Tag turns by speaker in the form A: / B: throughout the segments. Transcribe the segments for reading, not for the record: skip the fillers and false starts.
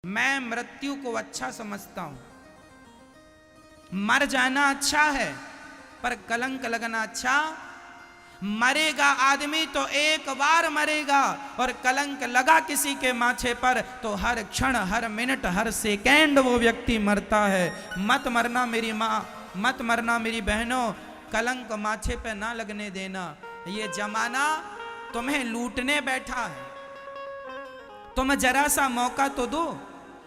A: मैं मृत्यु को अच्छा समझता हूं। मर जाना अच्छा है पर कलंक लगना अच्छा। मरेगा आदमी तो एक बार मरेगा, और कलंक लगा किसी के माथे पर तो हर क्षण, हर मिनट, हर सेकंड वो व्यक्ति मरता है। मत मरना मेरी माँ, मत मरना मेरी बहनों, कलंक माथे पे ना लगने देना। ये जमाना तुम्हें लूटने बैठा है, तुम जरा सा मौका तो दो।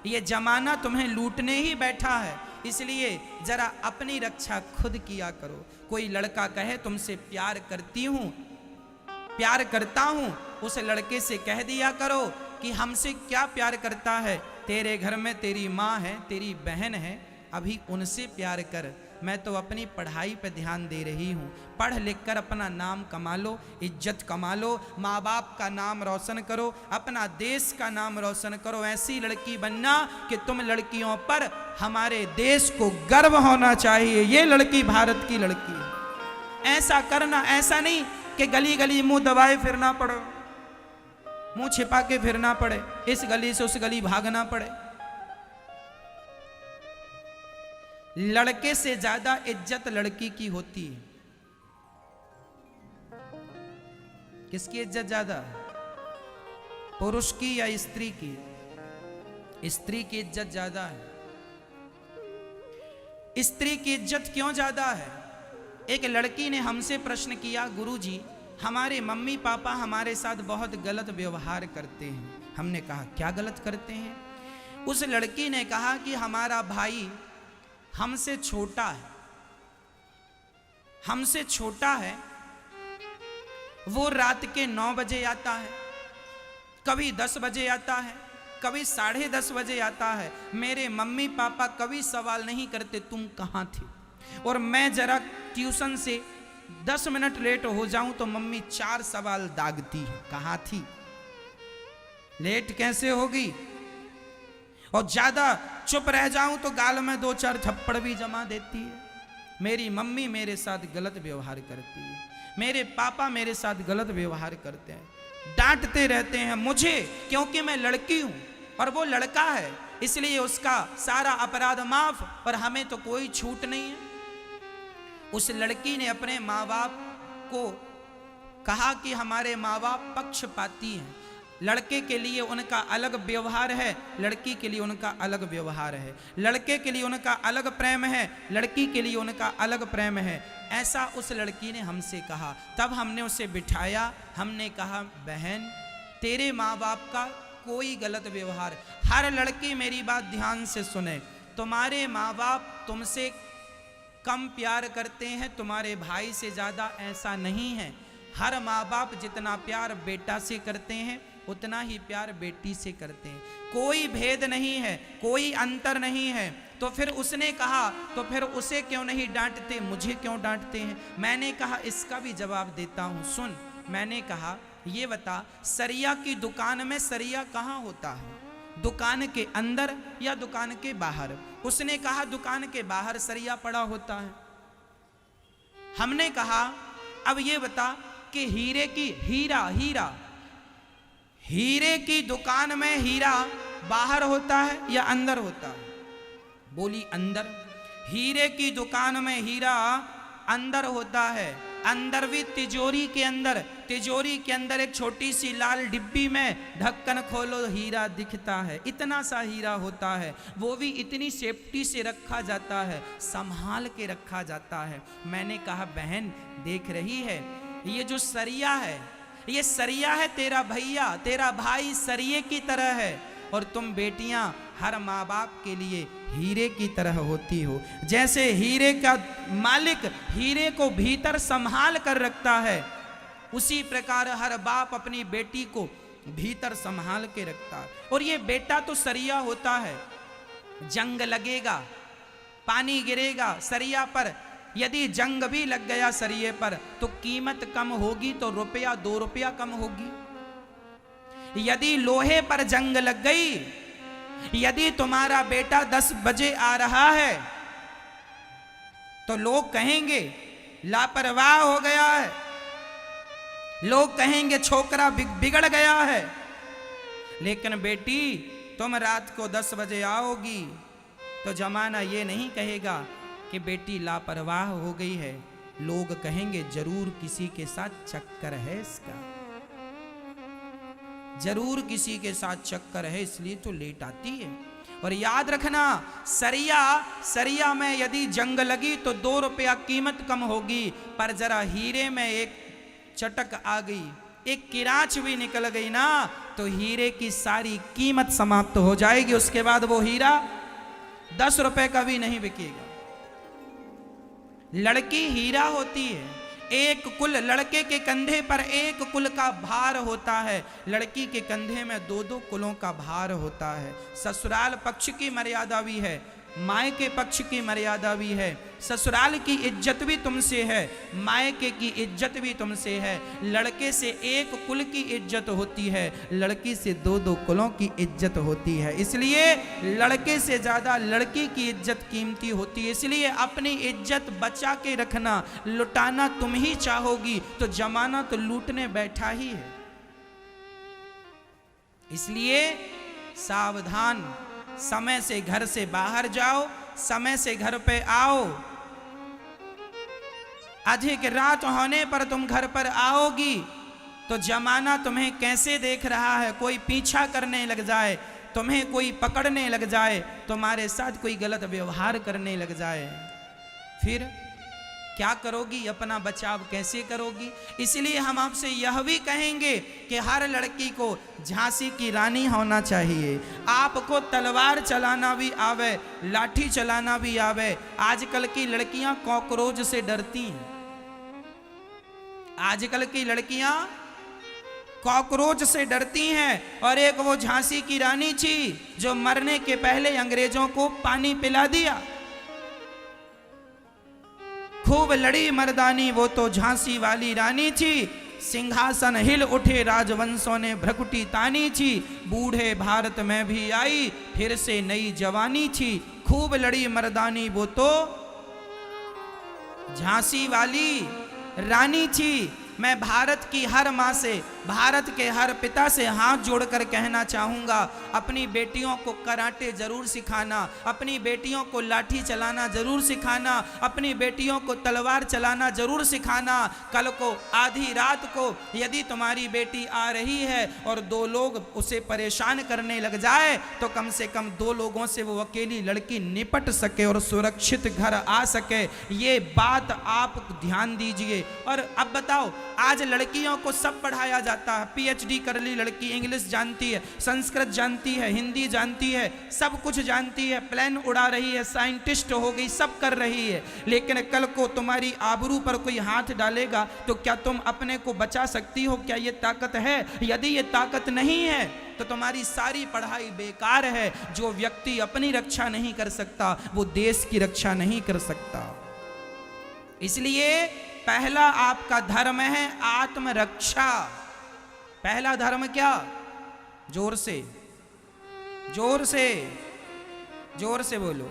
A: ये जमाना तुम्हें लूटने ही बैठा है, इसलिए जरा अपनी रक्षा खुद किया करो। कोई लड़का कहे तुमसे प्यार करती हूं, प्यार करता हूं, उस लड़के से कह दिया करो कि हमसे क्या प्यार करता है, तेरे घर में तेरी माँ है, तेरी बहन है, अभी उनसे प्यार कर। मैं तो अपनी पढ़ाई पे ध्यान दे रही हूँ। पढ़ लिख कर अपना नाम कमा लो, इज्जत कमा लो, माँ बाप का नाम रोशन करो, अपना देश का नाम रोशन करो। ऐसी लड़की बनना कि तुम लड़कियों पर हमारे देश को गर्व होना चाहिए। ये लड़की भारत की लड़की है। ऐसा करना, ऐसा नहीं कि गली गली मुंह दबाए फिरना पड़े, मुंह छिपा के फिरना पड़े, इस गली से उस गली भागना पड़े। लड़के से ज्यादा इज्जत लड़की की होती है। किसकी इज्जत ज्यादा, पुरुष की या स्त्री की? स्त्री की इज्जत ज्यादा है। स्त्री की इज्जत क्यों ज्यादा है? एक लड़की ने हमसे प्रश्न किया, गुरुजी हमारे मम्मी पापा हमारे साथ बहुत गलत व्यवहार करते हैं। हमने कहा क्या गलत करते हैं? उस लड़की ने कहा कि हमारा भाई हमसे छोटा है, हमसे छोटा है, वो रात के 9 बजे आता है, कभी 10 बजे आता है, कभी 10:30 बजे आता है। मेरे मम्मी पापा कभी सवाल नहीं करते तुम कहाँ थे, और मैं जरा ट्यूशन से 10 मिनट लेट हो जाऊं तो मम्मी 4 सवाल दागती है, कहाँ थी, लेट कैसे होगी, और ज्यादा चुप रह जाऊं तो गाल में 2-4 थप्पड़ भी जमा देती है। मेरी मम्मी मेरे साथ गलत व्यवहार करती है, मेरे पापा मेरे साथ गलत व्यवहार करते हैं, डांटते रहते हैं मुझे, क्योंकि मैं लड़की हूं और वो लड़का है, इसलिए उसका सारा अपराध माफ, और हमें तो कोई छूट नहीं है। उस लड़की ने अपने माँ बाप को कहा कि हमारे माँ बाप पक्षपाती हैं, लड़के के लिए उनका अलग व्यवहार है, लड़की के लिए उनका अलग व्यवहार है, लड़के के लिए उनका अलग प्रेम है, लड़की के लिए उनका अलग प्रेम है। ऐसा उस लड़की ने हमसे कहा। तब हमने उसे बिठाया, हमने कहा बहन तेरे माँ बाप का कोई गलत व्यवहार, हर लड़की मेरी बात ध्यान से सुने, तुम्हारे माँ बाप तुमसे कम प्यार करते हैं तुम्हारे भाई से ज़्यादा, ऐसा नहीं है। हर माँ बाप जितना प्यार बेटा से करते हैं उतना ही प्यार बेटी से करते हैं, कोई भेद नहीं है, कोई अंतर नहीं है। तो फिर उसने कहा तो फिर उसे क्यों नहीं डांटते, मुझे क्यों डांटते हैं? मैंने कहा इसका भी जवाब देता हूँ, सुन। मैंने कहा ये बता, सरिया की दुकान में सरिया कहाँ होता है, दुकान के अंदर या दुकान के बाहर? उसने कहा दुकान के बाहर सरिया पड़ा होता है। हमने कहा अब ये बता कि हीरे की हीरे की दुकान में हीरा बाहर होता है या अंदर होता है? बोली अंदर। हीरे की दुकान में हीरा अंदर होता है, अंदर भी तिजोरी के अंदर, तिजोरी के अंदर एक छोटी सी लाल डिब्बी में ढक्कन खोलो हीरा दिखता है, इतना सा हीरा होता है, वो भी इतनी सेफ्टी से रखा जाता है, संभाल के रखा जाता है। मैंने कहा बहन देख रही है, ये जो सरिया है, ये सरिया है, तेरा भैया तेरा भाई सरिये की तरह है, और तुम बेटियां हर माँ बाप के लिए हीरे की तरह होती हो। जैसे हीरे का मालिक हीरे को भीतर संभाल कर रखता है, उसी प्रकार हर बाप अपनी बेटी को भीतर संभाल के रखता है। और ये बेटा तो सरिया होता है, जंग लगेगा, पानी गिरेगा सरिया पर, यदि जंग भी लग गया सरिये पर तो कीमत कम होगी, तो रुपया 2 रुपया कम होगी। यदि लोहे पर जंग लग गई, यदि तुम्हारा बेटा 10 बजे आ रहा है तो लोग कहेंगे लापरवाह हो गया है, लोग कहेंगे छोकरा बिगड़ गया है। लेकिन बेटी तुम रात को 10 बजे आओगी तो जमाना ये नहीं कहेगा कि बेटी लापरवाह हो गई है, लोग कहेंगे जरूर किसी के साथ चक्कर है इसका, जरूर किसी के साथ चक्कर है इसलिए तो लेट आती है। और याद रखना, सरिया में यदि जंग लगी तो 2 रुपया कीमत कम होगी, पर जरा हीरे में एक चटक आ गई, एक किराच भी निकल गई ना, तो हीरे की सारी कीमत समाप्त हो जाएगी। उसके बाद वो हीरा 10 रुपए का भी नहीं बिकेगा। लड़की हीरा होती है, एक कुल, लड़के के कंधे पर एक कुल का भार होता है, लड़की के कंधे में 2-2 कुलों का भार होता है। ससुराल पक्ष की मर्यादा भी है, मायके पक्ष की मर्यादा भी है। ससुराल की इज्जत भी तुमसे है, मायके की इज्जत भी तुमसे है। लड़के से एक कुल की इज्जत होती है, लड़की से 2-2 कुलों की इज्जत होती है। इसलिए लड़के से ज्यादा लड़की की इज्जत कीमती होती है। इसलिए अपनी इज्जत बचा के रखना। लुटाना तुम ही चाहोगी तो जमाना तो लूटने बैठा ही है। इसलिए सावधान, समय से घर से बाहर जाओ, समय से घर पे आओ। अधिक रात होने पर तुम घर पर आओगी तो जमाना तुम्हें कैसे देख रहा है, कोई पीछा करने लग जाए, तुम्हें कोई पकड़ने लग जाए, तुम्हारे साथ कोई गलत व्यवहार करने लग जाए, फिर क्या करोगी, अपना बचाव कैसे करोगी। इसलिए हम आपसे यह भी कहेंगे कि हर लड़की को झांसी की रानी होना चाहिए। आपको तलवार चलाना भी आवे, लाठी चलाना भी आवे। आजकल की लड़कियां कॉकरोच से डरती हैं, आजकल की लड़कियां कॉकरोच से डरती हैं। और एक वो झांसी की रानी थी जो मरने के पहले अंग्रेजों को पानी पिला दिया। खूब लड़ी मर्दानी वो तो झांसी वाली रानी थी, सिंहासन हिल उठे राजवंशों ने भ्रकुटी तानी थी। बूढ़े भारत में भी आई फिर से नई जवानी थी, खूब लड़ी मर्दानी वो तो झांसी वाली रानी थी। मैं भारत की हर माँ से, भारत के हर पिता से हाथ जोड़कर कहना चाहूँगा, अपनी बेटियों को कराटे जरूर सिखाना, अपनी बेटियों को लाठी चलाना जरूर सिखाना, अपनी बेटियों को तलवार चलाना जरूर सिखाना। कल को आधी रात को यदि तुम्हारी बेटी आ रही है और 2 लोग उसे परेशान करने लग जाए तो कम से कम 2 लोगों से वो अकेली लड़की निपट सके और सुरक्षित घर आ सके। ये बात आप ध्यान दीजिए। और अब बताओ, आज लड़कियों को सब पढ़ाया जाता है, PhD कर ली लड़की, इंग्लिश जानती है, संस्कृत जानती है, हिंदी जानती है, सब कुछ जानती है, प्लेन उड़ा रही है, साइंटिस्ट हो गई, सब कर रही है। लेकिन कल को तुम्हारी आबरू पर कोई हाथ डालेगा तो क्या तुम अपने को बचा सकती हो? क्या ये ताकत है? यदि ये ताकत नहीं है तो तुम्हारी सारी पढ़ाई बेकार है। जो व्यक्ति अपनी रक्षा नहीं कर सकता वो देश की रक्षा नहीं कर सकता। इसलिए पहला आपका धर्म है आत्मरक्षा। पहला धर्म क्या? जोर से, जोर से, जोर से बोलो।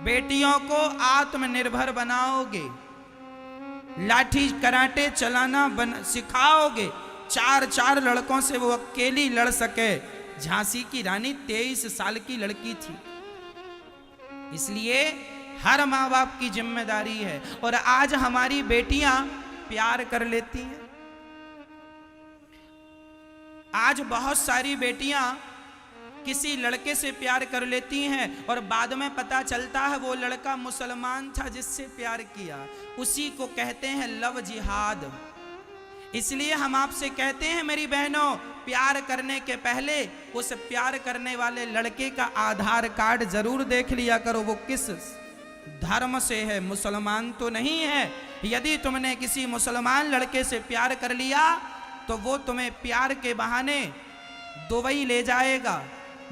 A: बेटियों को आत्मनिर्भर बनाओगे, लाठी कराटे चलाना सिखाओगे, 4 लड़कों से वो अकेली लड़ सके। झांसी की रानी 23 साल की लड़की थी। इसलिए हर माँ बाप की जिम्मेदारी है। और आज हमारी बेटियां प्यार कर लेती हैं। आज बहुत सारी बेटियां किसी लड़के से प्यार कर लेती हैं और बाद में पता चलता है वो लड़का मुसलमान था जिससे प्यार किया। उसी को कहते हैं लव जिहाद। इसलिए हम आपसे कहते हैं मेरी बहनों, प्यार करने के पहले उस प्यार करने वाले लड़के का आधार कार्ड जरूर देख लिया करो, वो किस धर्म से है, मुसलमान तो नहीं है। यदि तुमने किसी मुसलमान लड़के से प्यार कर लिया तो वो तुम्हें प्यार के बहाने दुबई ले जाएगा,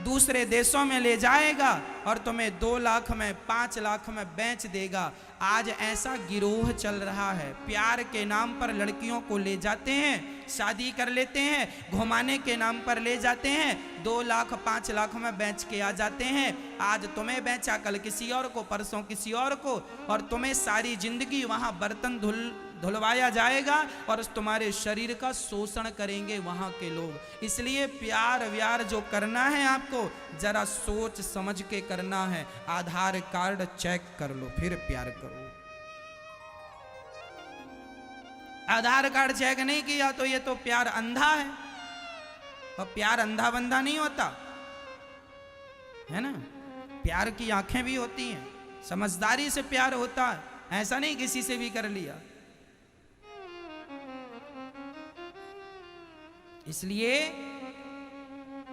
A: दूसरे देशों में ले जाएगा और तुम्हें 2 लाख में 5 लाख में बेच देगा। आज ऐसा गिरोह चल रहा है, प्यार के नाम पर लड़कियों को ले जाते हैं, शादी कर लेते हैं, घुमाने के नाम पर ले जाते हैं, 2 लाख 5 लाख में बेच के आ जाते हैं। आज तुम्हें बेचा, कल किसी और को, परसों किसी और को, और तुम्हें सारी जिंदगी वहां बर्तन धुलवाया जाएगा और उस तुम्हारे शरीर का शोषण करेंगे वहां के लोग। इसलिए प्यार व्यार जो करना है आपको जरा सोच समझ के करना है। आधार कार्ड चेक कर लो फिर प्यार करो। आधार कार्ड चेक नहीं किया तो ये तो प्यार अंधा है, और प्यार अंधा बंधा नहीं होता है ना। प्यार की आंखें भी होती हैं, समझदारी से प्यार होता है, ऐसा नहीं किसी से भी कर लिया। इसलिए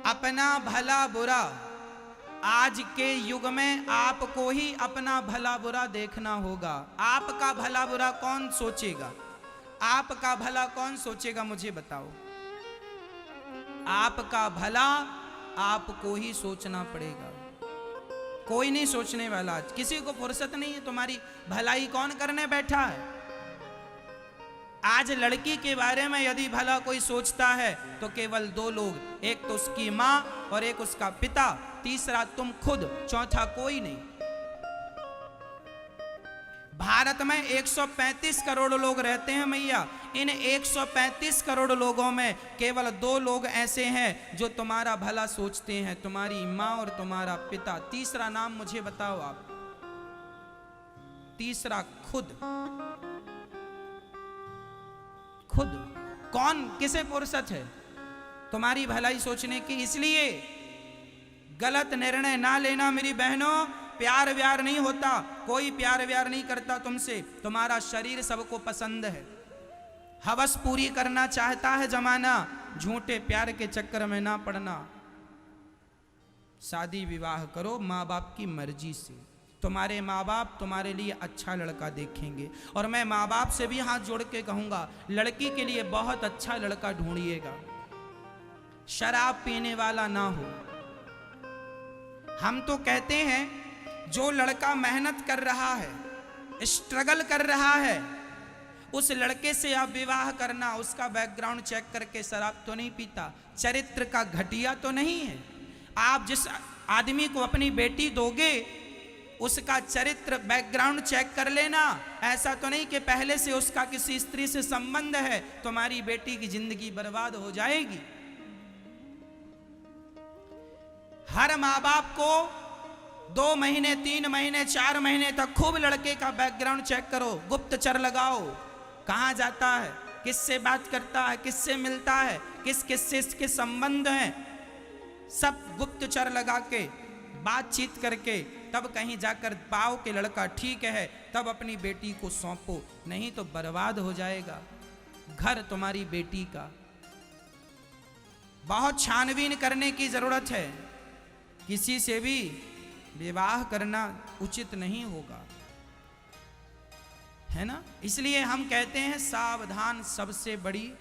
A: अपना भला बुरा, आज के युग में आपको ही अपना भला बुरा देखना होगा। आपका भला बुरा कौन सोचेगा? आपका भला कौन सोचेगा मुझे बताओ। आपका भला आपको ही सोचना पड़ेगा, कोई नहीं सोचने वाला। किसी को फुर्सत नहीं है, तुम्हारी भलाई कौन करने बैठा है। आज लड़की के बारे में यदि भला कोई सोचता है तो केवल दो लोग, एक तो उसकी मां और एक उसका पिता, तीसरा तुम खुद, चौथा कोई नहीं। भारत में 135 करोड़ लोग रहते हैं मैया। इन 135 करोड़ लोगों में केवल दो लोग ऐसे हैं जो तुम्हारा भला सोचते हैं, तुम्हारी मां और तुम्हारा पिता। तीसरा नाम मुझे बताओ आप। तीसरा खुद। खुद कौन, किसे फुर्सत है तुम्हारी भलाई सोचने की। इसलिए गलत निर्णय ना लेना मेरी बहनों। प्यार व्यार नहीं होता, कोई प्यार व्यार नहीं करता तुमसे। तुम्हारा शरीर सबको पसंद है, हवस पूरी करना चाहता है जमाना। झूठे प्यार के चक्कर में ना पड़ना। शादी विवाह करो माँ बाप की मर्जी से। तुम्हारे माँ बाप तुम्हारे लिए अच्छा लड़का देखेंगे। और मैं माँ बाप से भी हाथ जोड़ के कहूंगा, लड़की के लिए बहुत अच्छा लड़का ढूंढिएगा, शराब पीने वाला ना हो। हम तो कहते हैं जो लड़का मेहनत कर रहा है, स्ट्रगल कर रहा है, उस लड़के से आप विवाह करना। उसका बैकग्राउंड चेक करके शराब तो नहीं पीता, चरित्र का घटिया तो नहीं है। आप जिस आदमी को अपनी बेटी दोगे उसका चरित्र बैकग्राउंड चेक कर लेना। ऐसा तो नहीं कि पहले से उसका किसी स्त्री से संबंध है, तुम्हारी बेटी की जिंदगी बर्बाद हो जाएगी। हर माँ बाप को 2 महीने 3 महीने 4 महीने तक खूब लड़के का बैकग्राउंड चेक करो, गुप्तचर लगाओ, कहाँ जाता है, किससे बात करता है, किससे मिलता है, किस किससे इसके संबंध हैं, सब गुप्तचर लगा के बातचीत करके तब कहीं जाकर पाओ कि लड़का ठीक है, तब अपनी बेटी को सौंपो। नहीं तो बर्बाद हो जाएगा घर तुम्हारी बेटी का। बहुत छानबीन करने की जरूरत है। किसी से भी विवाह करना उचित नहीं होगा, है ना। इसलिए हम कहते हैं सावधान सबसे बड़ी,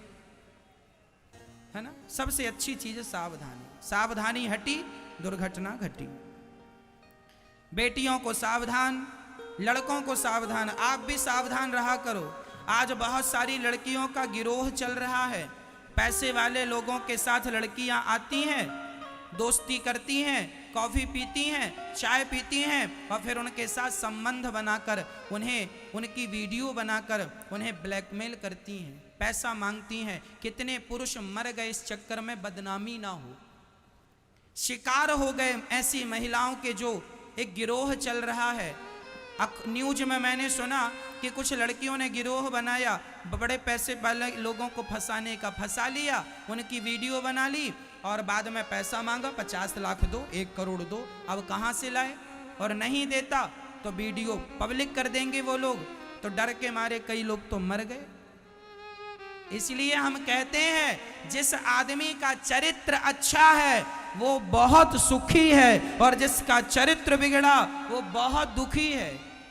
A: है ना, सबसे अच्छी चीज है सावधानी। सावधानी हटी दुर्घटना घटी। बेटियों को सावधान, लड़कों को सावधान, आप भी सावधान रहा करो। आज बहुत सारी लड़कियों का गिरोह चल रहा है। पैसे वाले लोगों के साथ लड़कियां आती हैं, दोस्ती करती हैं, कॉफ़ी पीती हैं, चाय पीती हैं, और फिर उनके साथ संबंध बनाकर उन्हें उनकी वीडियो बनाकर उन्हें ब्लैकमेल करती हैं, पैसा मांगती हैं। कितने पुरुष मर गए इस चक्कर में, बदनामी ना हो। शिकार हो गए ऐसी महिलाओं के जो एक गिरोह चल रहा है। न्यूज में मैंने सुना कि कुछ लड़कियों ने गिरोह बनाया, बड़े पैसे वाले लोगों को फंसाने का, फंसा लिया, उनकी वीडियो बना ली और बाद में पैसा मांगा, 50 लाख दो, 1 करोड़ दो। अब कहाँ से लाए, और नहीं देता तो वीडियो पब्लिक कर देंगे वो लोग, तो डर के मारे कई लोग तो मर गए। इसलिए हम कहते हैं जिस आदमी का चरित्र अच्छा है वो बहुत सुखी है, और जिसका चरित्र बिगड़ा वो बहुत दुखी है।